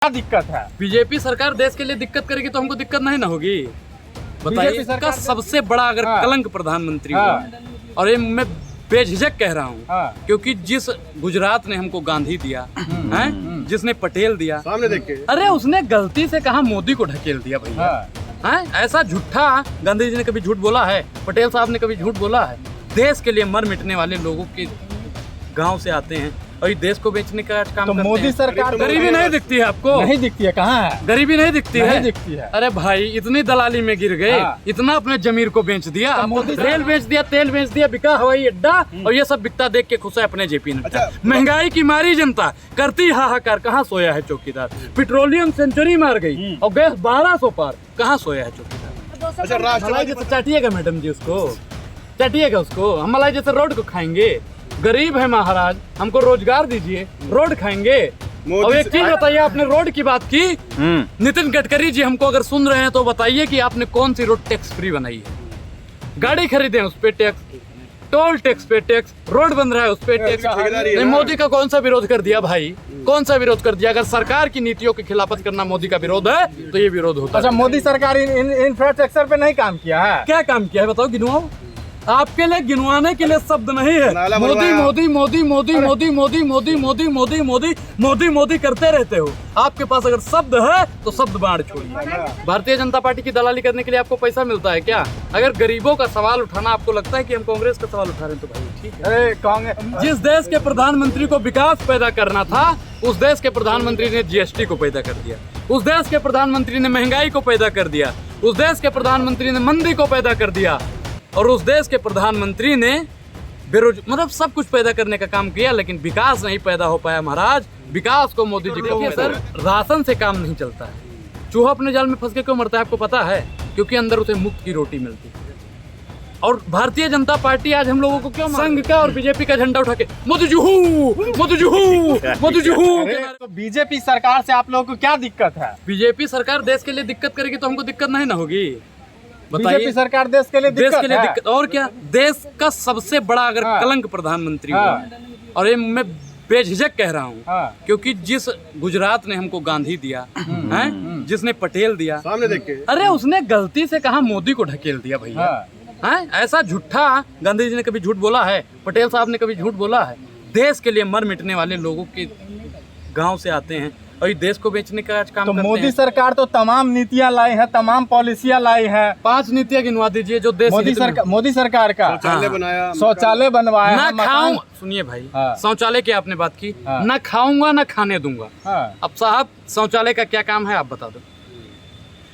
क्या दिक्कत है? बीजेपी सरकार देश के लिए दिक्कत करेगी तो हमको दिक्कत नहीं ना होगी। बताइए, इसका सबसे बड़ा अगर कलंक प्रधानमंत्री हुआ, और ये मैं बेझिझक कह रहा हूँ, क्योंकि जिस गुजरात ने हमको गांधी दिया है, जिसने पटेल दिया, सामने देख के, अरे उसने गलती से कहा मोदी को ढकेल दिया भैया। है ऐसा झूठा गांधी जी ने कभी झूठ बोला है? पटेल साहब ने कभी झूठ बोला है? देश के लिए मर मिटने वाले लोगों के गांव से आते हैं और ये देश को बेचने का काम तो करते मोदी हैं। सरकार गरीबी नहीं दिखती है आपको? नहीं दिखती है, कहाँ है? गरीबी नहीं दिखती नहीं है? दिखती है। अरे भाई, इतनी दलाली में गिर गए, इतना अपने जमीर को बेच दिया, रेल बेच दिया, तेल बेच दिया, बिका हवाई अड्डा, और ये सब बिकता देख के खुश है अपने जेपी नड्डा। महंगाई की मारी जनता करती हाहाकार, कहाँ सोया है चौकीदार? पेट्रोलियम सेंचुरी मार गई और गैस 1200 पार, कहाँ सोया है चौकीदार? मलाई जैसे चाटिएगा मैडम जी, उसको चाटिएगा उसको। हम मलाई जैसे रोड को खाएंगे? गरीब है महाराज, हमको रोजगार दीजिए, रोड खाएंगे। और एक चीज बताइए, आपने रोड की बात की, नितिन गडकरी जी हमको अगर सुन रहे हैं तो बताइए कि आपने कौन सी रोड टैक्स फ्री बनाई है? गाड़ी खरीदे उस पे टैक्स, टोल टैक्स पे टैक्स, रोड बन रहा है उस पे टैक्स। नहीं, मोदी का कौन सा विरोध कर दिया भाई? कौन सा विरोध कर दिया? अगर सरकार की नीतियों की खिलाफत करना मोदी का विरोध है तो ये विरोध होता है। अच्छा, मोदी सरकार इंफ्रास्ट्रक्चर पे नहीं काम किया है? क्या काम किया है बताओ, गिनवाओ। आपके लिए गिनवाने के लिए शब्द नहीं है। मोदी मोदी मोदी मोदी मोदी मोदी मोदी मोदी मोदी मोदी मोदी मोदी करते रहते हो। आपके पास अगर शब्द है तो शब्द बाढ़ छोड़िए। भारतीय जनता पार्टी की दलाली करने के लिए आपको पैसा मिलता है क्या? अगर गरीबों का सवाल उठाना आपको लगता है कि हम कांग्रेस का सवाल उठा रहे हैं तो भाई ठीक है। कांग्रेस जिस देश के प्रधानमंत्री को विकास पैदा करना था, उस देश के प्रधानमंत्री ने जीएसटी को पैदा कर दिया। उस देश के प्रधानमंत्री ने महंगाई को पैदा कर दिया। उस देश के प्रधानमंत्री ने मंदी को पैदा कर दिया। और उस देश के प्रधानमंत्री ने मतलब सब कुछ पैदा करने का काम किया, लेकिन विकास नहीं पैदा हो पाया महाराज। विकास को मोदी जी को सर, राशन से काम नहीं चलता है। चूहा अपने जाल में फंस के क्यों मरता है आपको पता है? क्योंकि अंदर उसे मुफ्त की रोटी मिलती है। और भारतीय जनता पार्टी आज हम लोगों को क्यों संघ का और बीजेपी का झंडा उठा के मोदी जी हूँ, मोदी जी हूँ, मोदी जी हूँ। तो बीजेपी सरकार से आप लोगों को क्या दिक्कत है? बीजेपी सरकार देश के लिए दिक्कत करेगी तो हमको दिक्कत नहीं ना होगी। बीजेपी सरकार देश के लिए दिक्कत और क्या? देश का सबसे बड़ा अगर कलंक प्रधानमंत्री हुआ, और ये मैं बेझिझक कह रहा हूँ, क्योंकि जिस गुजरात ने हमको गांधी दिया है, जिसने पटेल दिया, सामने देख के, अरे उसने गलती से कहा मोदी को ढकेल दिया भैया। है ऐसा झूठा गांधी जी ने कभी झूठ बोला है? पटेल साहब ने कभी झूठ बोला है? देश के लिए मर मिटने वाले लोगों के गांव से आते हैं और ये देश को बेचने का काम तो करते मोदी हैं। सरकार तो तमाम नीतियां लाई है, तमाम पॉलिसियां लाई है। 5 नीतियां गिनवा दीजिए जो देश मोदी सरकार का शौचालय बनाया, शौचालय बनवाया ना खाऊं। सुनिए भाई, शौचालय की आपने बात की, ना खाऊंगा ना खाने दूंगा। अब साहब, शौचालय का क्या काम है आप बता दो।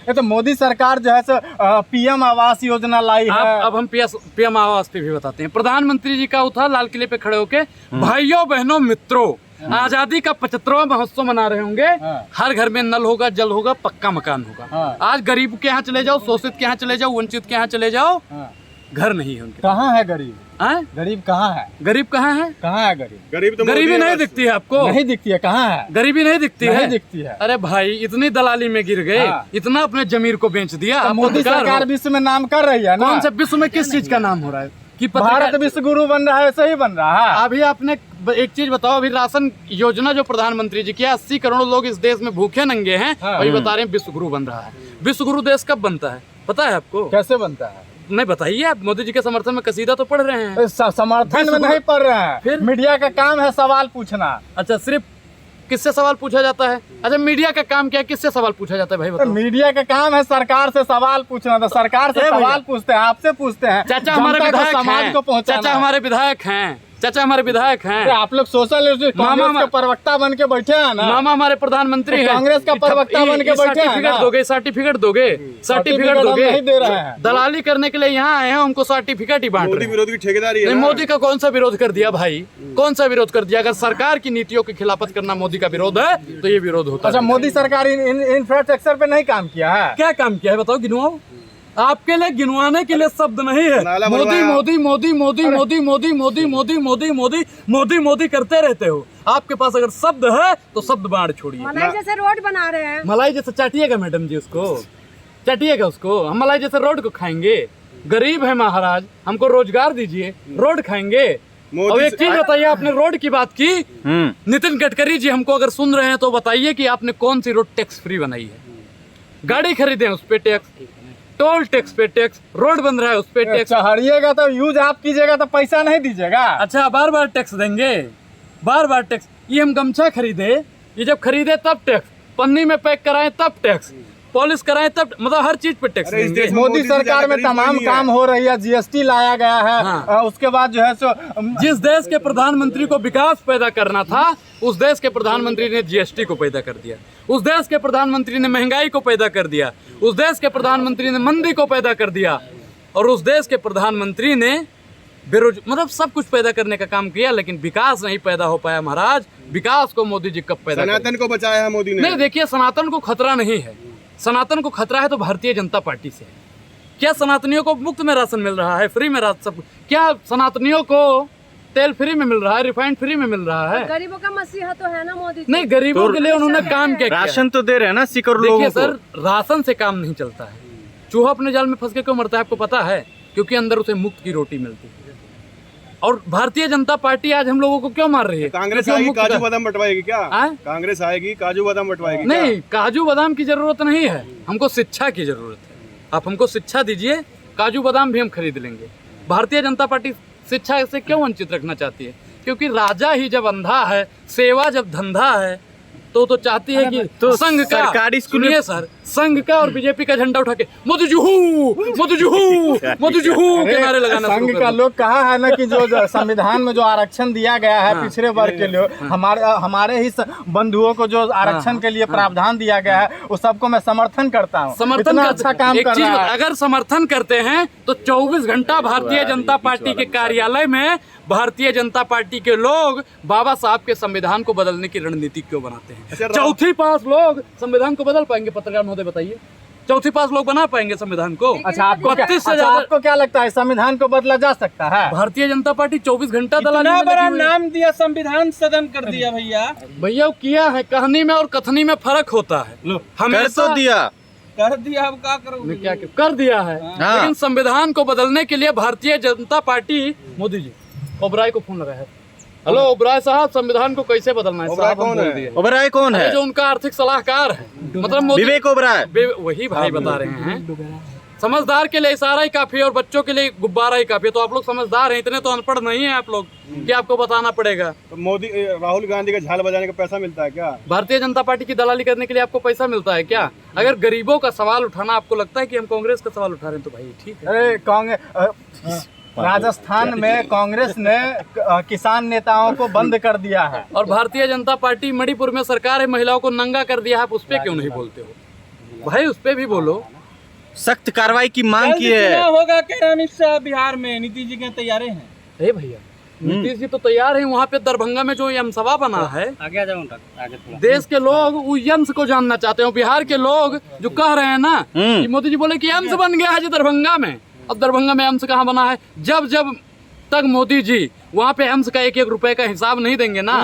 ये तो मोदी सरकार जो है सो पीएम आवास योजना लाई है। अब हम पीएम आवास पे भी बताते हैं। प्रधानमंत्री जी का उठा लाल किले पे खड़े होके, भाइयों बहनों मित्रों, आजादी का 75वां महोत्सव मना रहे होंगे। हर घर में नल होगा, जल होगा, पक्का मकान होगा। आज गरीब के यहाँ चले जाओ, शोषित के यहाँ चले जाओ, वंचित के यहाँ चले जाओ, घर नहीं है उनके। कहाँ है गरीब? गरीब कहाँ है? गरीब कहाँ है? कहाँ है गरीब? गरीबी नहीं दिखती है आपको? नहीं दिखती है, कहाँ है? गरीबी नहीं दिखती है? नहीं दिखती है। अरे भाई, इतनी दलाली में गिर गए, इतना अपने जमीर को बेच दिया। तो मोदी सरकार विश्व में नाम कर रही है ना? कौन से विश्व में? किस चीज का नाम हो रहा है कि भारत विश्व गुरु बन रहा है? सही बन रहा है। अभी आपने एक चीज बताओ, अभी राशन योजना जो प्रधानमंत्री जी की, 80 करोड़ लोग इस देश में भूखे नंगे हैं, और ये बता रहे हैं विश्व गुरु बन रहा है। विश्व गुरु देश कब बनता है पता है आपको? कैसे बनता है? नहीं बताइए आप। मोदी जी के समर्थन में कसीदा तो पढ़ रहे हैं। समर्थन में नहीं पढ़ रहे हैं, फिर मीडिया का काम है सवाल पूछना। अच्छा, सिर्फ किससे सवाल पूछा जाता है? अच्छा, मीडिया का काम क्या है? किससे सवाल पूछा जाता है भाई बताओ? मीडिया का काम है सरकार से सवाल पूछना। तो सरकार से सवाल पूछते हैं, आपसे पूछते हैं। चाचा हमारे विधायक हैं, चाचा हमारे विधायक हैं, चाचा हमारे विधायक हैं। आप लोग सोशल कांग्रेस के प्रवक्ता बन के बैठे हैं ना? मामा हमारे प्रधानमंत्री हैं, कांग्रेस का प्रवक्ता बन के बैठे हैं ना? सर्टिफिकेट दोगे? नहीं दे रहे हैं। दलाली करने के लिए यहाँ आए हैं, उनको सर्टिफिकेट ही बांट रहे हैं। विरोध की ठेकेदारी है। मोदी का कौन सा विरोध कर दिया भाई? कौन सा विरोध कर दिया? अगर सरकार की नीतियों की खिलाफत करना मोदी का विरोध है तो ये विरोध होता है। अच्छा, मोदी सरकार इंफ्रास्ट्रक्चर पे नहीं काम किया है? क्या काम किया है बताओ, गिनवाओ। आपके लिए गिनवाने के लिए शब्द नहीं है। मोदी मोदी मोदी मोदी मोदी मोदी मोदी मोदी मोदी मोदी मोदी मोदी करते रहते हो। आपके पास अगर शब्द है तो शब्द बाढ़ छोड़िए। मलाई जैसे रोड बना रहे हैं। मलाई जैसे चाटिएगा मैडम जी, उसको चाटिएगा उसको। हम मलाई जैसे रोड को खाएंगे? गरीब है महाराज, हमको रोजगार दीजिए, रोड खाएंगे। अब एक चीज बताइए, आपने रोड की बात की, नितिन गडकरी जी हमको अगर सुन रहे हैं तो बताइए कि आपने कौन सी रोड टैक्स फ्री बनाई है? गाड़ी खरीदे उस पे टैक्स, टोल टैक्स पे टैक्स, रोड बन रहा है उस पे टैक्स। चढ़िएगा तो यूज आप कीजिएगा तो पैसा नहीं दीजिएगा। अच्छा, बार बार टैक्स देंगे, बार बार टैक्स। ये हम गमछा खरीदे, ये जब खरीदे तब टैक्स, पन्नी में पैक कराए तब टैक्स, पॉलिश कराए तब, मतलब हर चीज पे टैक्स देंगे। मोदी सरकार में तमाम काम हो रही है, जीएसटी लाया गया है। हाँ। उसके बाद जो है सो जिस देश के प्रधानमंत्री को विकास पैदा करना था, उस देश के प्रधानमंत्री ने जीएसटी को पैदा कर दिया, उस देश के प्रधानमंत्री ने महंगाई को पैदा कर दिया, उस देश के प्रधानमंत्री ने मंदी को पैदा कर दिया, और उस देश के प्रधानमंत्री ने मतलब सब कुछ पैदा करने का काम किया, लेकिन विकास नहीं पैदा हो पाया महाराज। विकास को मोदी जी कब पैदा सनातन को बचाया है मोदी ने? नहीं, देखिए, सनातन को खतरा नहीं है। सनातन को खतरा है तो भारतीय जनता पार्टी से है। क्या सनातनियों को मुफ्त में राशन मिल रहा है, फ्री में राशन सब? क्या सनातनियों को तेल फ्री में मिल रहा है, रिफाइंड फ्री में मिल रहा है? गरीबों का मसीहा तो है ना मोदी जी। नहीं, गरीबों के लिए उन्होंने काम क्या किया? राशन तो दे रहे हैं ना सिकर लोगों देखिए को। सर, राशन से काम नहीं चलता है। चूहा अपने जाल में फंस के क्यों मरता है आपको पता है? क्योंकि अंदर उसे मुफ्त की रोटी मिलती है। और भारतीय जनता पार्टी आज हम लोगों को क्यों मार रही है? कांग्रेस आएगी काजू बादाम बंटवाएगी क्या? कांग्रेस आएगी काजू बादाम बंटवाएगी? नहीं, काजू बादाम की जरूरत नहीं है, हमको शिक्षा की जरूरत है। आप हमको शिक्षा दीजिए, काजू बादाम भी हम खरीद लेंगे। भारतीय जनता पार्टी शिक्षा से क्यों वंचित रखना चाहती है? क्योंकि राजा ही जब अंधा है, सेवा जब धंधा है, तो चाहती है कि तो संघ का, सरकारी स्कूल में सुनिए सर, संघ का और बीजेपी का झंडा उठा के मोदी जी हूँ, मोदी जी हूँ, मोदी जी हूँ के नारे लगाना शुरू संघ कर का दो। लोग कहा है ना कि जो संविधान में जो आरक्षण दिया गया है पिछड़े वर्ग के लिए, हमारे ही बंधुओं को जो आरक्षण के लिए प्रावधान दिया गया है, उस सबको मैं समर्थन करता हूँ। समर्थन अच्छा काम कर रहा है। अगर समर्थन करते हैं तो 24 घंटा भारतीय जनता पार्टी के कार्यालय में भारतीय जनता पार्टी के लोग बाबा साहब के संविधान को बदलने की रणनीति क्यों बनाते हैं? चौथी पास लोग संविधान को बदल पाएंगे? पत्रकार महोदय बताइए, चौथी पास लोग बना पाएंगे संविधान को? अच्छा, आपको 32 से आपको क्या लगता है संविधान को बदला जा सकता है? भारतीय जनता पार्टी 24 घंटा दलाली इतना में बड़ा लगी हुई है। नाम दिया, संविधान सदन कर दिया भैया। भैया वो किया है, कहनी में और कथनी में फर्क होता है। कर हमेशा तो दिया। कर दिया, अब क्या करोगे? क्या कर दिया है, लेकिन संविधान को बदलने के लिए भारतीय जनता पार्टी, मोदी जी ओबराय को फोन लगाया है। हेलो ओबराय साहब, संविधान को कैसे बदलना है? ओबराय साहब, हम कौन बोल है? दिए। ओबराय कौन है? जो उनका आर्थिक सलाहकार है, मतलब मोदी, विवेक ओबराय। वही भाई बता रहे हैं। समझदार के लिए इशारा ही काफी है और बच्चों के लिए गुब्बारा ही काफी है। तो आप लोग समझदार हैं, इतने तो अनपढ़ नहीं है आप लोग कि आपको बताना पड़ेगा। तो मोदी राहुल गांधी का झाल बजाने का पैसा मिलता है क्या? भारतीय जनता पार्टी की दलाली करने के लिए आपको पैसा मिलता है क्या? अगर गरीबों का सवाल उठाना आपको लगता है कि हम कांग्रेस का सवाल उठा रहे हैं तो भाई ठीक है। अरे कांग्रेस राजस्थान में कांग्रेस ने किसान नेताओं को बंद कर दिया है, और भारतीय जनता पार्टी मणिपुर में सरकार है, महिलाओं को नंगा कर दिया है। आप उस पर क्यों नहीं बोलते हो भाई? उस पर भी बोलो। सख्त कार्रवाई की मांग की है। चुनाव होगा क्या अमित शाह बिहार में? नीतीश जी के तैयारी हैं? अरे भैया, नीतीश जी तो तैयार है। वहाँ पे दरभंगा में जो यम सभा बना है, आगे आ जाओ आगे थोड़ा। देश के लोग उस यम्स को जानना चाहते हैं। बिहार के लोग जो कह रहे हैं ना कि मोदी जी बोले कि यम्स बन गया है जी दरभंगा में। अब दरभंगा में एम्स कहाँ बना है? जब जब तक मोदी जी वहाँ पे एम्स का 1-1 रुपए का हिसाब नहीं देंगे ना,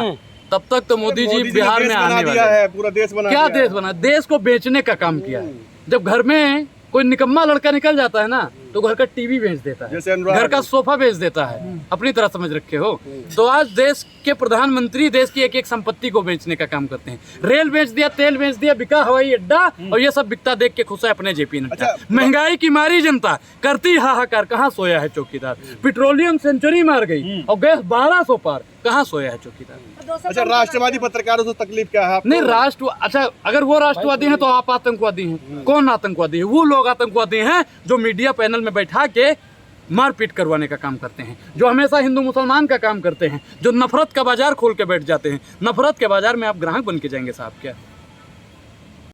तब तक तो मोदी जी बिहार में आने वाले है। पूरा देश बना क्या दिया देश बना? देश को बेचने का काम किया है। जब घर में कोई निकम्मा लड़का निकल जाता है ना, तो घर का टीवी बेच देता है, जैसे अनुराग। घर का सोफा बेच देता है, अपनी तरह समझ रखे हो। तो आज देश के प्रधानमंत्री देश की एक एक संपत्ति को बेचने का काम करते हैं। रेल बेच दिया, तेल बेच दिया, बिका हवाई अड्डा, और ये सब बिकता देख के खुश है अपने जेपी नड्डा। महंगाई की मारी जनता करती हाहाकार, कहाँ सोया है चौकीदार? पेट्रोलियम सेंचुरी मार गई और गैस 1200 पार, कहाँ सोया है चौकीदार? अच्छा, राष्ट्रवादी पत्रकारों से तकलीफ क्या है आपको? नहीं, अच्छा अगर वो राष्ट्रवादी हैं तो आप आतंकवादी हैं। कौन आतंकवादी है? वो लोग आतंकवादी हैं जो मीडिया पैनल में बैठा के मारपीट करवाने का काम करते हैं, जो हमेशा हिंदू मुसलमान का काम करते हैं, जो नफरत का बाजार खोल के बैठ जाते हैं। नफरत के बाजार में आप ग्राहक बन के जाएंगे साहब क्या?